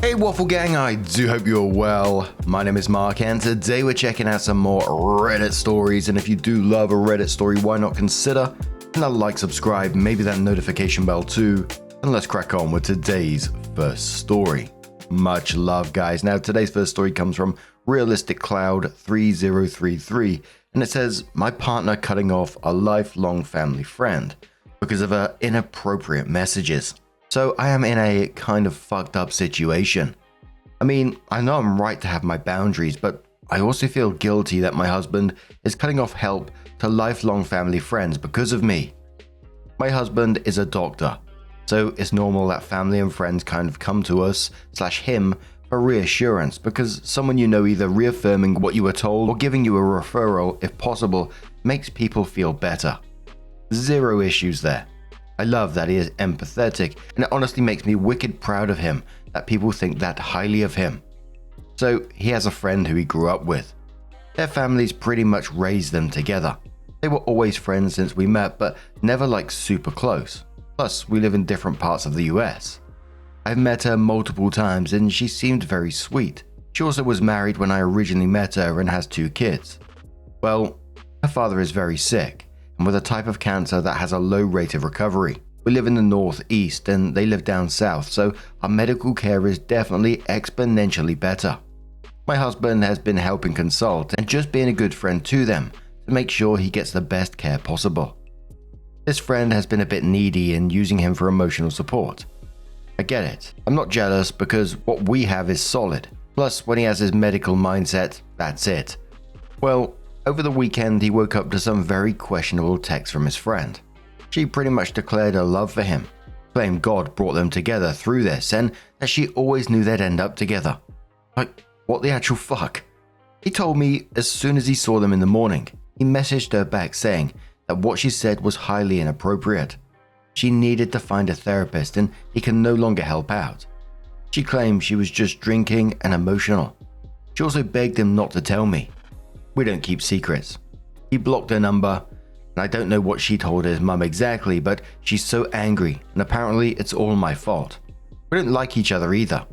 Hey Waffle Gang, I do hope you're well. My name is Mark and today we're checking out some more Reddit stories, and if you do love a Reddit story, why not consider hitting that like, subscribe, maybe that notification bell too, and let's crack on with today's first story. Much love guys. Now today's first story comes from Realistic Cloud 3033 and it says, my partner cutting off a lifelong family friend because of her inappropriate messages. So I am in a kind of fucked up situation. I mean, I know I'm right to have my boundaries, but I also feel guilty that my husband is cutting off help to lifelong family friends because of me. My husband is a doctor, so it's normal that family and friends kind of come to us / him for reassurance because someone you know either reaffirming what you were told or giving you a referral if possible makes people feel better. Zero issues there. I love that he is empathetic, and it honestly makes me wicked proud of him that people think that highly of him. So he has a friend who he grew up with. Their families pretty much raised them together. They were always friends since we met, but never like super close. Plus, we live in different parts of the US. I've met her multiple times and she seemed very sweet. She also was married when I originally met her and has 2 kids. Well, her father is very sick and with a type of cancer that has a low rate of recovery. We live in the northeast and they live down south, so our medical care is definitely exponentially better. My husband has been helping consult and just being a good friend to them to make sure he gets the best care possible. This friend has been a bit needy and using him for emotional support. I get it. I'm not jealous because what we have is solid. Plus, when he has his medical mindset, that's it. Well, over the weekend, he woke up to some very questionable texts from his friend. She pretty much declared her love for him, claimed God brought them together through this, and that she always knew they'd end up together. Like, what the actual fuck? He told me as soon as he saw them in the morning, he messaged her back saying that what she said was highly inappropriate. She needed to find a therapist and he can no longer help out. She claimed she was just drinking and emotional. She also begged him not to tell me. We don't keep secrets. He blocked her number, and I don't know what she told his mum exactly, but she's so angry, and apparently it's all my fault. We don't like each other either.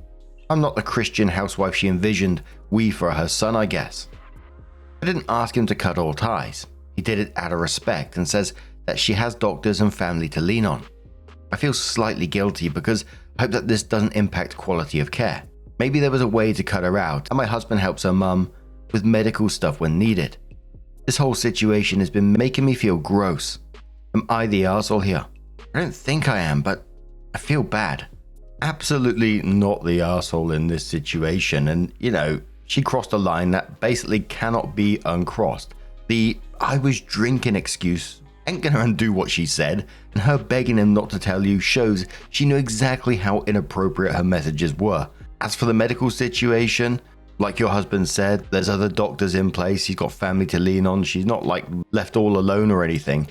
I'm not the Christian housewife she envisioned we for her son, I guess. I didn't ask him to cut all ties. He did it out of respect and says that she has doctors and family to lean on. I feel slightly guilty because I hope that this doesn't impact quality of care. Maybe there was a way to cut her out, and my husband helps her mum with medical stuff when needed. This whole situation has been making me feel gross. Am I the arsehole here? I don't think I am, but I feel bad. Absolutely not the arsehole in this situation, and she crossed a line that basically cannot be uncrossed. The I was drinking excuse ain't gonna undo what she said, and her begging him not to tell you shows she knew exactly how inappropriate her messages were. As for the medical situation, like your husband said, there's other doctors in place, he's got family to lean on, she's not like left all alone or anything.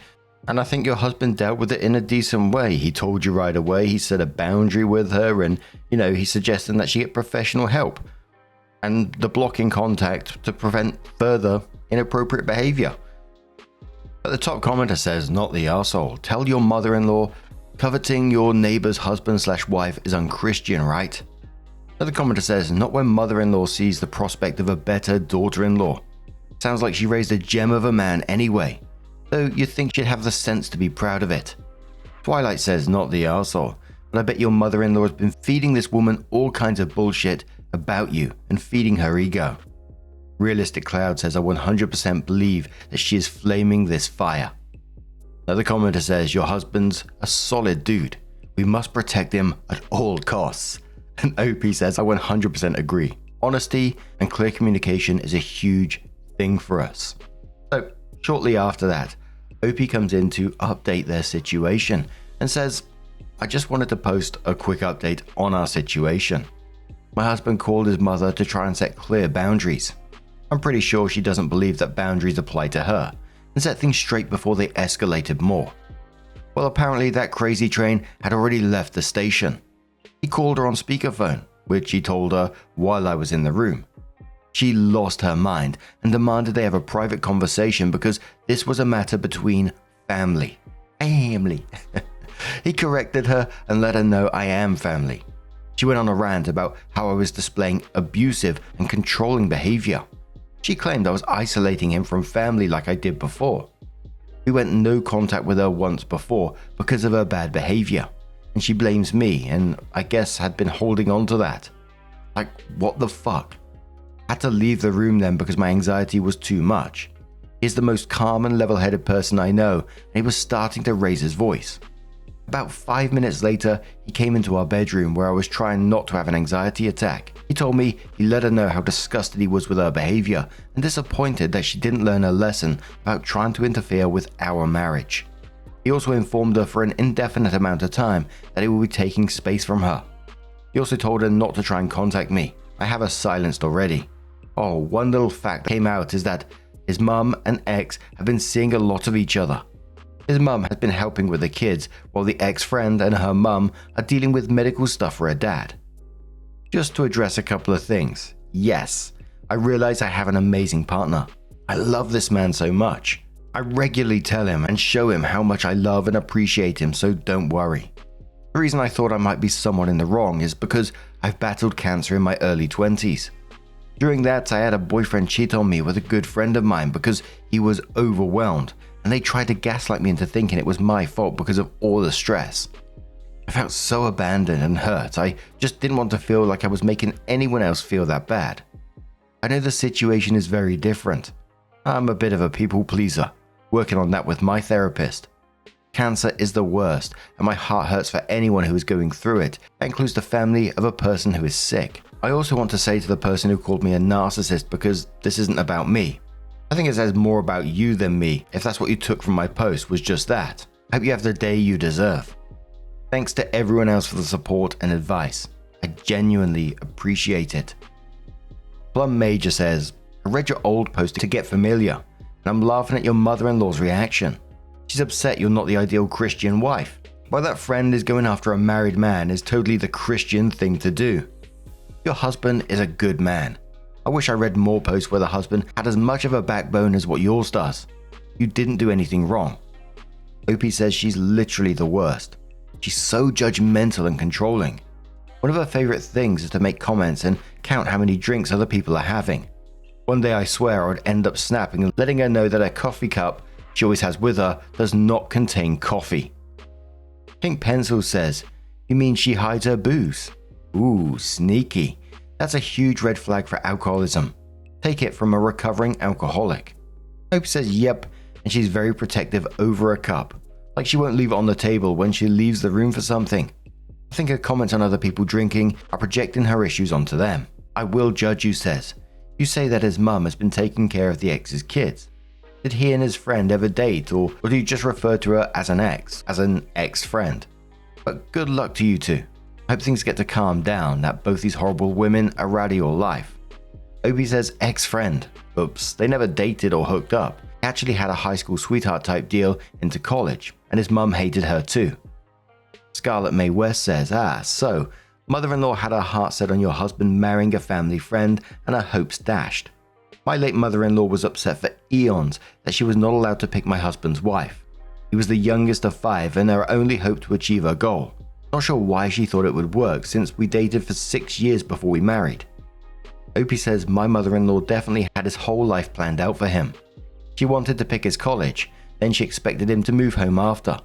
And I think your husband dealt with it in a decent way. He told you right away, he set a boundary with her, and he's suggesting that she get professional help. And the blocking contact to prevent further inappropriate behavior. But the top commenter says, not the arsehole. Tell your mother-in-law coveting your neighbor's husband / wife is unchristian, right? Another commenter says, not when mother-in-law sees the prospect of a better daughter-in-law. Sounds like she raised a gem of a man anyway, though you'd think she'd have the sense to be proud of it. Twilight says, not the arsehole, but I bet your mother-in-law has been feeding this woman all kinds of bullshit about you and feeding her ego. Realistic Cloud says, I 100% believe that she is flaming this fire. Another commenter says, your husband's a solid dude. We must protect him at all costs. And OP says, I 100% agree. Honesty and clear communication is a huge thing for us. So shortly after that, OP comes in to update their situation and says, I just wanted to post a quick update on our situation. My husband called his mother to try and set clear boundaries. I'm pretty sure she doesn't believe that boundaries apply to her and set things straight before they escalated more. Well, apparently that crazy train had already left the station. He called her on speakerphone, which he told her while I was in the room. She lost her mind and demanded they have a private conversation because this was a matter between family. He corrected her and let her know I am family. She went on a rant about how I was displaying abusive and controlling behavior. She claimed I was isolating him from family like I did before. We went no contact with her once before because of her bad behavior, and she blames me, and I guess had been holding on to that. Like, what the fuck? Had to leave the room then because my anxiety was too much. He's the most calm and level-headed person I know, and he was starting to raise his voice. About 5 minutes later, he came into our bedroom where I was trying not to have an anxiety attack. He told me he let her know how disgusted he was with her behavior and disappointed that she didn't learn her lesson about trying to interfere with our marriage. He also informed her for an indefinite amount of time that he will be taking space from her. He also told her not to try and contact me. I have her silenced already. Oh, one little fact that came out is that his mum and ex have been seeing a lot of each other. His mum has been helping with the kids, while the ex-friend and her mum are dealing with medical stuff for her dad. Just to address a couple of things. Yes, I realize I have an amazing partner. I love this man so much. I regularly tell him and show him how much I love and appreciate him, so don't worry. The reason I thought I might be somewhat in the wrong is because I've battled cancer in my early 20s. During that, I had a boyfriend cheat on me with a good friend of mine because he was overwhelmed, and they tried to gaslight me into thinking it was my fault because of all the stress. I felt so abandoned and hurt. I just didn't want to feel like I was making anyone else feel that bad. I know the situation is very different. I'm a bit of a people pleaser, working on that with my therapist. Cancer is the worst, and my heart hurts for anyone who is going through it. That includes the family of a person who is sick. I also want to say to the person who called me a narcissist, because this isn't about me. I think it says more about you than me if that's what you took from my post was just that. I hope you have the day you deserve. Thanks to everyone else for the support and advice. I genuinely appreciate it. Plum Major says, I read your old post to get familiar, and I'm laughing at your mother-in-law's reaction. She's upset you're not the ideal Christian wife. While that friend is going after a married man is totally the Christian thing to do. Your husband is a good man. I wish I read more posts where the husband had as much of a backbone as what yours does. You didn't do anything wrong. Opie says she's literally the worst. She's so judgmental and controlling. One of her favorite things is to make comments and count how many drinks other people are having. One day I swear I would end up snapping and letting her know that her coffee cup she always has with her does not contain coffee. Pink Pencil says, you mean she hides her booze? Ooh, sneaky. That's a huge red flag for alcoholism. Take it from a recovering alcoholic. Hope says yep, and she's very protective over a cup. Like she won't leave it on the table when she leaves the room for something. I think her comments on other people drinking are projecting her issues onto them. I will judge you says. You say that his mum has been taking care of the ex's kids. Did he and his friend ever date, or do you just refer to her as an ex-friend? But good luck to you two. I hope things get to calm down, that both these horrible women are out of your life. Opie says ex-friend. Oops, they never dated or hooked up. He actually had a high school sweetheart type deal into college, and his mum hated her too. Scarlett May West says, so, mother-in-law had her heart set on your husband marrying a family friend and her hopes dashed. My late mother-in-law was upset for eons that she was not allowed to pick my husband's wife. He was the youngest of 5 and her only hope to achieve her goal. Not sure why she thought it would work since we dated for 6 years before we married. Opie says my mother-in-law definitely had his whole life planned out for him. She wanted to pick his college, then she expected him to move home after.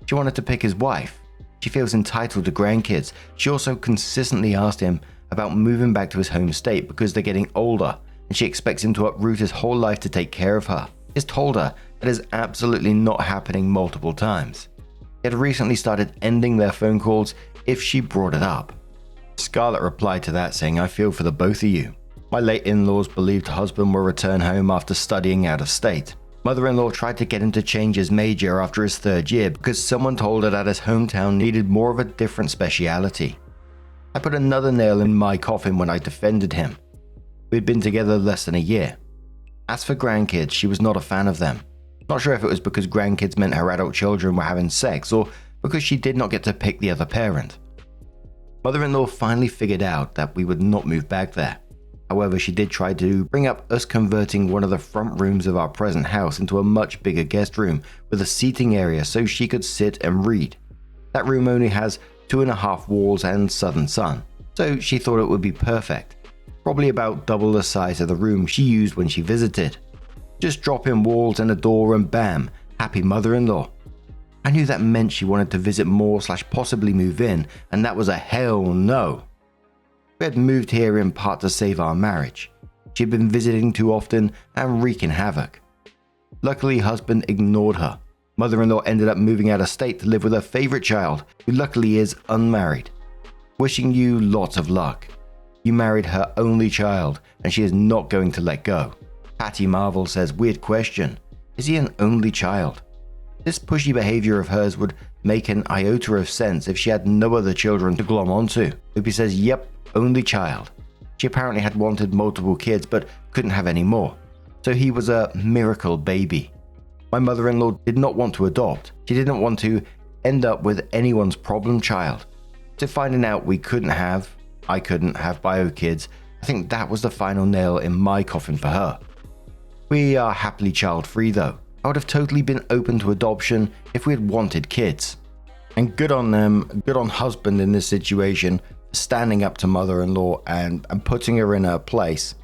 She wanted to pick his wife. She feels entitled to grandkids. She also consistently asked him about moving back to his home state because they're getting older, and she expects him to uproot his whole life to take care of her. He's told her that is absolutely not happening multiple times. He had recently started ending their phone calls if she brought it up. Scarlett replied to that saying, I feel for the both of you. My late in-laws believed husband will return home after studying out of state. Mother-in-law tried to get him to change his major after his 3rd year because someone told her that his hometown needed more of a different speciality. I put another nail in my coffin when I defended him. We had been together less than a year. As for grandkids, she was not a fan of them. Not sure if it was because grandkids meant her adult children were having sex or because she did not get to pick the other parent. Mother-in-law finally figured out that we would not move back there. However, she did try to bring up us converting one of the front rooms of our present house into a much bigger guest room with a seating area so she could sit and read. That room only has 2.5 walls and southern sun. so she thought it would be perfect. Probably about double the size of the room she used when she visited. Just drop in walls and a door and bam, happy mother-in-law. I knew that meant she wanted to visit more / possibly move in, and that was a hell no. We had moved here in part to save our marriage. She had been visiting too often and wreaking havoc. Luckily, husband ignored her. Mother-in-law ended up moving out of state to live with her favorite child, who luckily is unmarried. Wishing you lots of luck. You married her only child, and she is not going to let go. Patty Marvel says, weird question. Is he an only child? This pushy behavior of hers would make an iota of sense if she had no other children to glom onto. Opie says, yep, only child. She apparently had wanted multiple kids but couldn't have any more. So he was a miracle baby. My mother-in-law did not want to adopt. She didn't want to end up with anyone's problem child. So finding out I couldn't have bio kids, I think that was the final nail in my coffin for her. We are happily child-free though. I would have totally been open to adoption if we had wanted kids. And good on them, good on husband in this situation, standing up to mother-in-law and putting her in her place.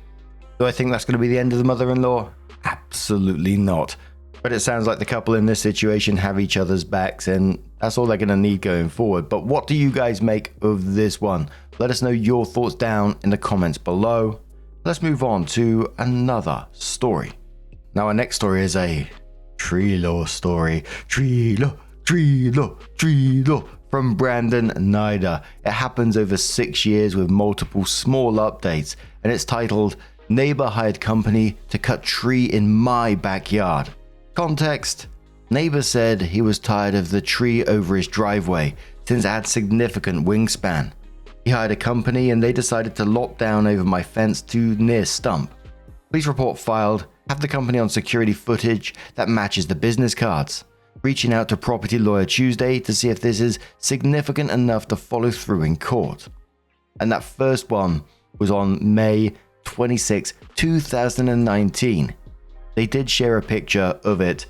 Do I think that's going to be the end of the mother-in-law? Absolutely not. But it sounds like the couple in this situation have each other's backs, and that's all they're going to need going forward. But what do you guys make of this one? Let us know your thoughts down in the comments below. Let's move on to another story. Now our next story is a tree law story. Tree law from Brandon Nider. It happens over 6 years with multiple small updates, and it's titled Neighbor Hired Company to Cut Tree in My Backyard. Context: neighbor said he was tired of the tree over his driveway since it had significant wingspan. He hired a company and they decided to lop down over my fence to near stump. Police report filed, have the company on security footage that matches the business cards. Reaching out to property lawyer Tuesday to see if this is significant enough to follow through in court. And that first one was on May 26, 2019. They did share a picture of it,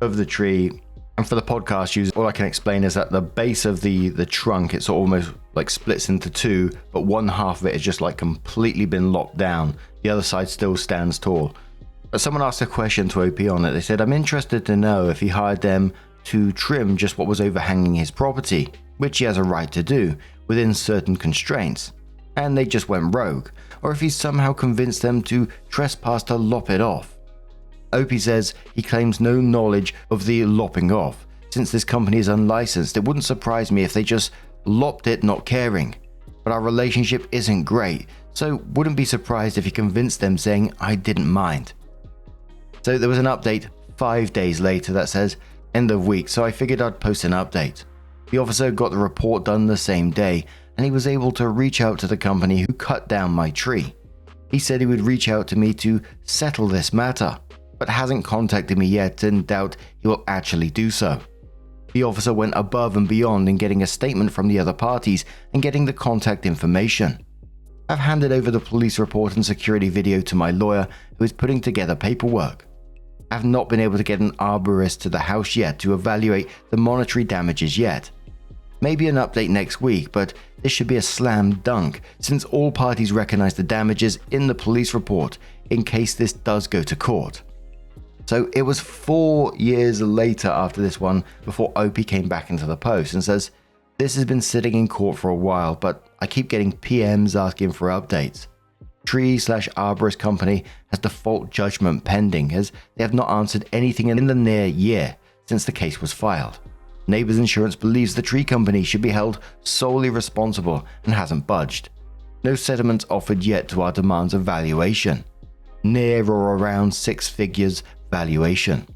of the tree. And for the podcast users, all I can explain is that the base of the trunk, it's almost like splits into two, but one half of it has just like completely been lopped down. The other side still stands tall. But someone asked a question to OP on it. They said, I'm interested to know if he hired them to trim just what was overhanging his property, which he has a right to do, within certain constraints, and they just went rogue, or if he somehow convinced them to trespass to lop it off. Opie says he claims no knowledge of the lopping off. Since this company is unlicensed, it wouldn't surprise me if they just lopped it not caring. But our relationship isn't great, so wouldn't be surprised if he convinced them saying I didn't mind. So there was an update 5 days later that says end of week, so I figured I'd post an update. The officer got the report done the same day, and he was able to reach out to the company who cut down my tree. He said he would reach out to me to settle this matter, but hasn't contacted me yet and doubt he will actually do so. The officer went above and beyond in getting a statement from the other parties and getting the contact information. I've handed over the police report and security video to my lawyer, who is putting together paperwork. I have not been able to get an arborist to the house yet to evaluate the monetary damages yet. Maybe an update next week, but this should be a slam dunk since all parties recognize the damages in the police report in case this does go to court. So it was 4 years later after this one before Opie came back into the post and says, this has been sitting in court for a while, but I keep getting PMs asking for updates. Tree/arborist company has default judgment pending as they have not answered anything in the near year since the case was filed. Neighbors Insurance believes the tree company should be held solely responsible and hasn't budged. No settlements offered yet to our demands of valuation. Near or around 6 figures valuation.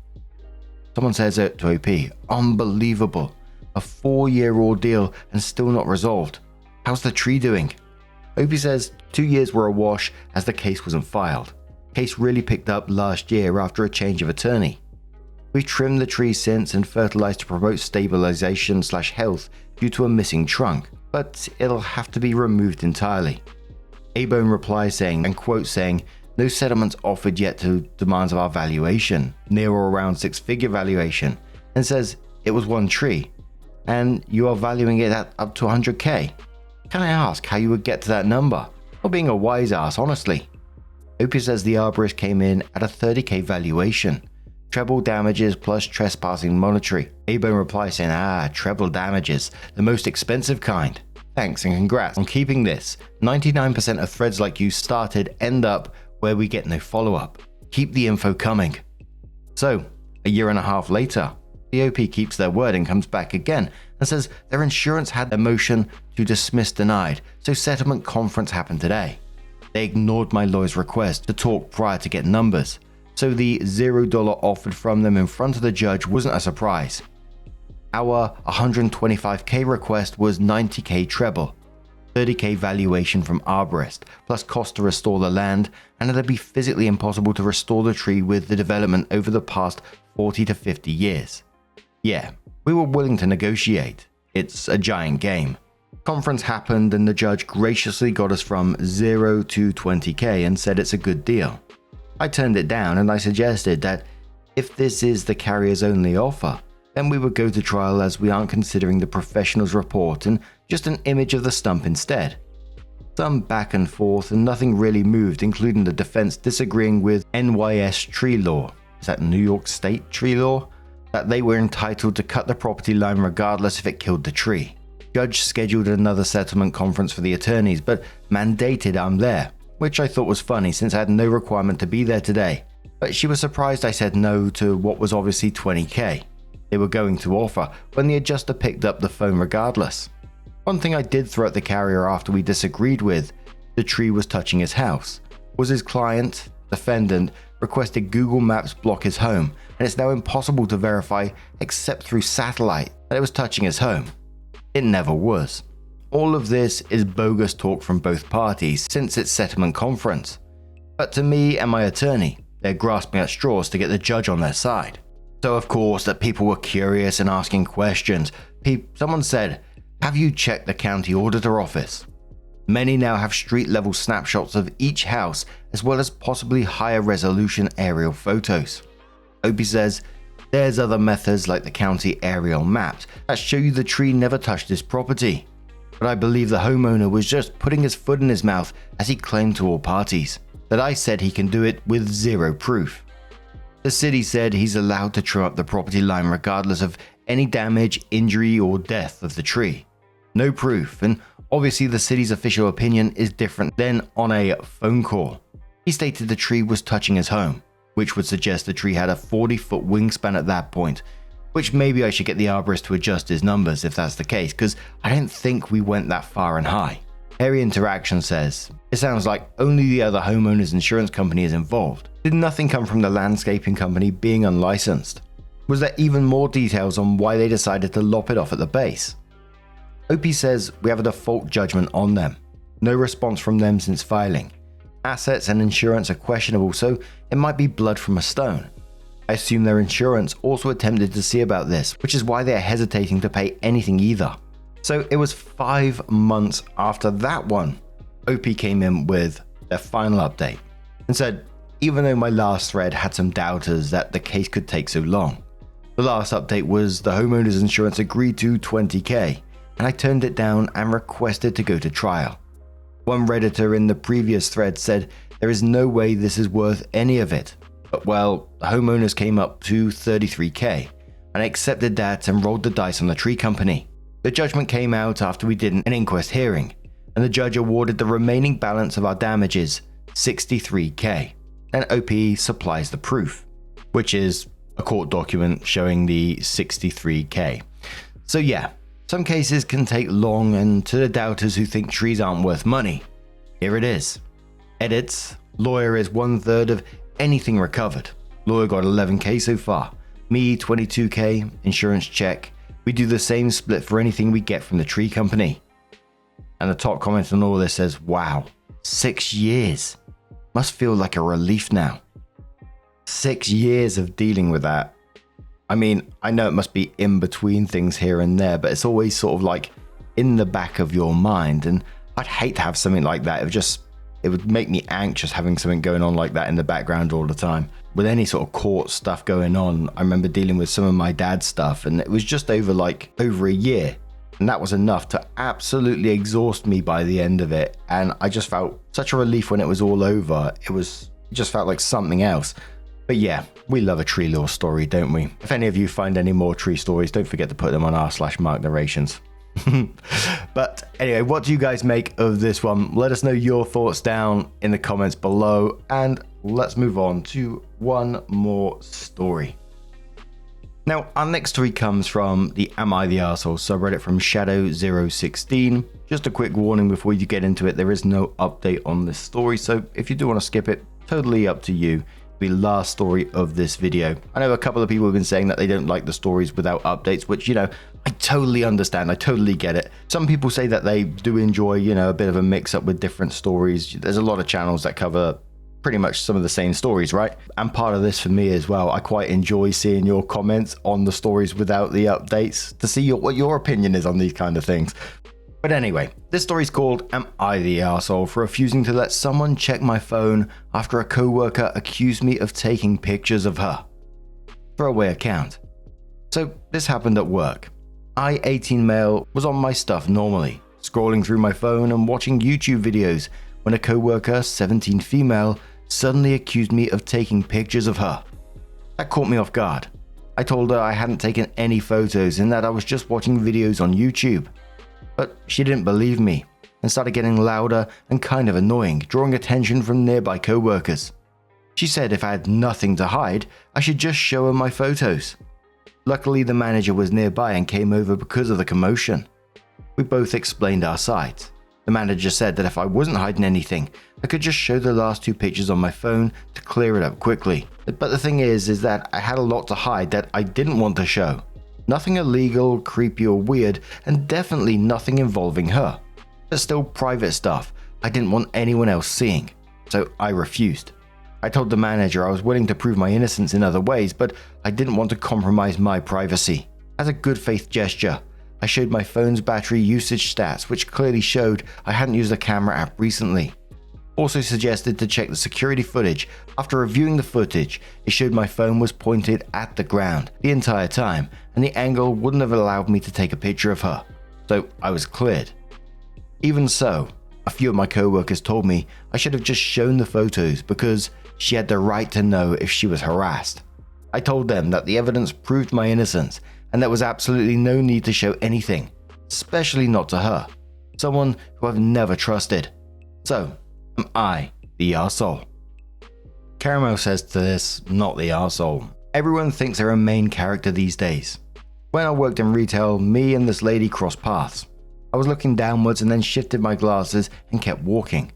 Someone says it to OP, unbelievable. A 4-year ordeal and still not resolved. How's the tree doing? OP says 2 years were a wash as the case wasn't filed. Case really picked up last year after a change of attorney. We've trimmed the tree since and fertilized to promote stabilization/health due to a missing trunk, but it'll have to be removed entirely. A-Bone replies saying, and quote saying, no settlements offered yet to demands of our valuation, near or around 6-figure valuation, and says it was one tree, and you are valuing it at up to 100k. Can I ask how you would get to that number? Or being a wise ass, honestly. Opie says the arborist came in at a 30k valuation. Treble damages plus trespassing monetary. A-Bone replies saying, treble damages, the most expensive kind. Thanks and congrats on keeping this. 99% of threads like you started end up where we get no follow-up. Keep the info coming. So, a year and a half later, the OP keeps their word and comes back again and says their insurance had a motion to dismiss denied, so settlement conference happened today. They ignored my lawyer's request to talk prior to getting numbers, so the $0 offered from them in front of the judge wasn't a surprise. Our 125k request was 90k treble, 30k valuation from arborist, plus cost to restore the land, and it'd be physically impossible to restore the tree with the development over the past 40 to 50 years. Yeah, we were willing to negotiate. It's a giant game. Conference happened and the judge graciously got us from 0 to 20k and said it's a good deal. I turned it down and I suggested that if this is the carrier's only offer, then we would go to trial as we aren't considering the professional's report and just an image of the stump instead. Some back and forth and nothing really moved, including the defense disagreeing with NYS tree law. Is that New York State tree law? That they were entitled to cut the property line regardless if it killed the tree. Judge scheduled another settlement conference for the attorneys, but mandated I'm there, which I thought was funny since I had no requirement to be there today. But she was surprised I said no to what was obviously 20k. They were going to offer when the adjuster picked up the phone regardless. One thing I did throw at the carrier after we disagreed with the tree was touching his house was his client, defendant, requested Google Maps block his home, and it's now impossible to verify except through satellite that it was touching his home. It never was. All of this is bogus talk from both parties since its settlement conference. But to me and my attorney, they're grasping at straws to get the judge on their side. So of course that people were curious and asking questions. Someone said, have you checked the county auditor office? Many now have street level snapshots of each house as well as possibly higher resolution aerial photos. Opie says, there's other methods like the county aerial maps that show you the tree never touched his property. But I believe the homeowner was just putting his foot in his mouth as he claimed to all parties that I said he can do it with zero proof. The city said he's allowed to trim up the property line regardless of any damage, injury, or death of the tree. No proof, and obviously the city's official opinion is different than on a phone call. He stated the tree was touching his home, which would suggest the tree had a 40-foot wingspan at that point, which maybe I should get the arborist to adjust his numbers if that's the case, because I don't think we went that far and high. Harry Interaction says, it sounds like only the other homeowner's insurance company is involved. Did nothing come from the landscaping company being unlicensed? Was there even more details on why they decided to lop it off at the base? Opie says we have a default judgment on them. No response from them since filing. Assets and insurance are questionable, so it might be blood from a stone. I assume their insurance also attempted to see about this, which is why they are hesitating to pay anything either. So it was 5 months after that one, OP came in with their final update and said, even though my last thread had some doubters that the case could take so long, the last update was the homeowner's insurance agreed to 20k, and I turned it down and requested to go to trial. One Redditor in the previous thread said there is no way this is worth any of it, but well, the homeowners came up to 33k, and I accepted that and rolled the dice on the tree company. The judgment came out after we did an inquest hearing, and the judge awarded the remaining balance of our damages, 63k, and OP supplies the proof, which is a court document showing the 63k. So yeah, some cases can take long, and to the doubters who think trees aren't worth money, here it is. Edits, lawyer is 1/3 of anything recovered. Lawyer got 11k so far, me 22k, insurance check. We do the same split for anything we get from the tree company. And the top comment on all this says, wow, 6 years. Must feel like a relief now. 6 years of dealing with that. I mean, I know it must be in between things here and there, but it's always sort of like in the back of your mind. And I'd hate to have something like that. It would make me anxious having something going on like that in the background all the time. With any sort of court stuff going on, I remember dealing with some of my dad's stuff, and it was just over a year. And that was enough to absolutely exhaust me by the end of it. And I just felt such a relief when it was all over. It just felt like something else. But yeah, we love a tree lore story, don't we? If any of you find any more tree stories, don't forget to put them on r/Mark Narrations. But anyway, what do you guys make of this one? Let us know your thoughts down in the comments below, and let's move on to one more story. Now, our next story comes from the Am I the Arsehole subreddit from Shadow016. Just a quick warning before you get into it, there is no update on this story, so if you do want to skip it, totally up to you. The last story of this video. I know a couple of people have been saying that they don't like the stories without updates, which, you know, I totally understand. I totally get it. Some people say that they do enjoy, you know, a bit of a mix up with different stories. There's a lot of channels that cover pretty much some of the same stories, right? And part of this for me as well, I quite enjoy seeing your comments on the stories without the updates to see what your opinion is on these kind of things. But anyway, this story's called Am I the Arsehole for refusing to let someone check my phone after a co-worker accused me of taking pictures of her? Throwaway account. So this happened at work. I, 18 male, was on my stuff normally, scrolling through my phone and watching YouTube videos when a co-worker, 17 female, suddenly accused me of taking pictures of her. That caught me off guard. I told her I hadn't taken any photos and that I was just watching videos on YouTube. But she didn't believe me and started getting louder and kind of annoying, drawing attention from nearby co-workers. She said if I had nothing to hide, I should just show her my photos. Luckily, the manager was nearby and came over because of the commotion. We both explained our side. The manager said that if I wasn't hiding anything, I could just show the last 2 pictures on my phone to clear it up quickly. But the thing is that I had a lot to hide that I didn't want to show. Nothing illegal, creepy or weird, and definitely nothing involving her. But still private stuff I didn't want anyone else seeing, so I refused. I told the manager I was willing to prove my innocence in other ways, but I didn't want to compromise my privacy. As a good faith gesture, I showed my phone's battery usage stats, which clearly showed I hadn't used the camera app recently. Also suggested to check the security footage. After reviewing the footage, it showed my phone was pointed at the ground the entire time, and the angle wouldn't have allowed me to take a picture of her. So I was cleared. Even so, a few of my co-workers told me I should have just shown the photos because she had the right to know if she was harassed. I told them that the evidence proved my innocence and there was absolutely no need to show anything, especially not to her, someone who I've never trusted. So, am I the arsehole? Caramel says to this, not the arsehole. Everyone thinks they're a main character these days. When I worked in retail, me and this lady crossed paths. I was looking downwards and then shifted my glasses and kept walking.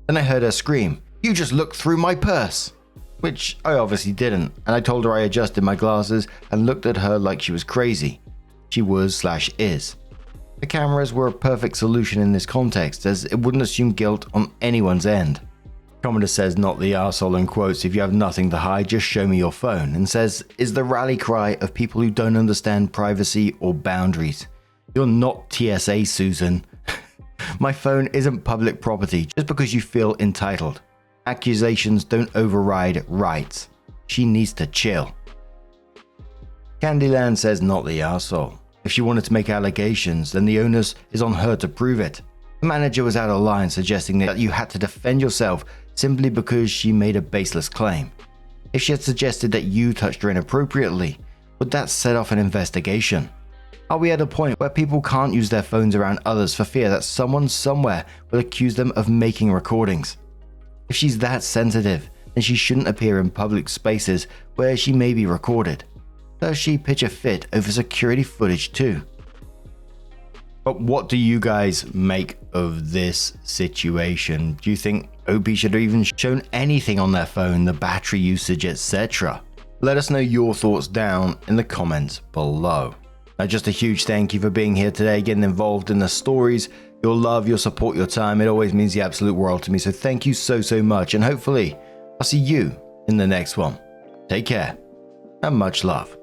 Then I heard her scream, "You just looked through my purse!" Which I obviously didn't, and I told her I adjusted my glasses and looked at her like she was crazy. She was/is. The cameras were a perfect solution in this context, as it wouldn't assume guilt on anyone's end. Commenter says not the arsehole and quotes, "If you have nothing to hide, just show me your phone," and says, "Is the rally cry of people who don't understand privacy or boundaries. You're not TSA, Susan. My phone isn't public property just because you feel entitled. Accusations don't override rights. She needs to chill." Candyland says not the arsehole. If she wanted to make allegations, then the onus is on her to prove it. The manager was out of line, suggesting that you had to defend yourself simply because she made a baseless claim. If she had suggested that you touched her inappropriately, would that set off an investigation? Are we at a point where people can't use their phones around others for fear that someone somewhere will accuse them of making recordings? If she's that sensitive, then she shouldn't appear in public spaces where she may be recorded. Does she pitch a fit over security footage too? But what do you guys make of this situation? Do you think OP should have even shown anything on their phone, the battery usage, etc.? Let us know your thoughts down in the comments below. Now, just a huge thank you for being here today, getting involved in the stories. Your love, your support, your time, it always means the absolute world to me. So thank you so much, and hopefully I'll see you in the next one. Take care and much love.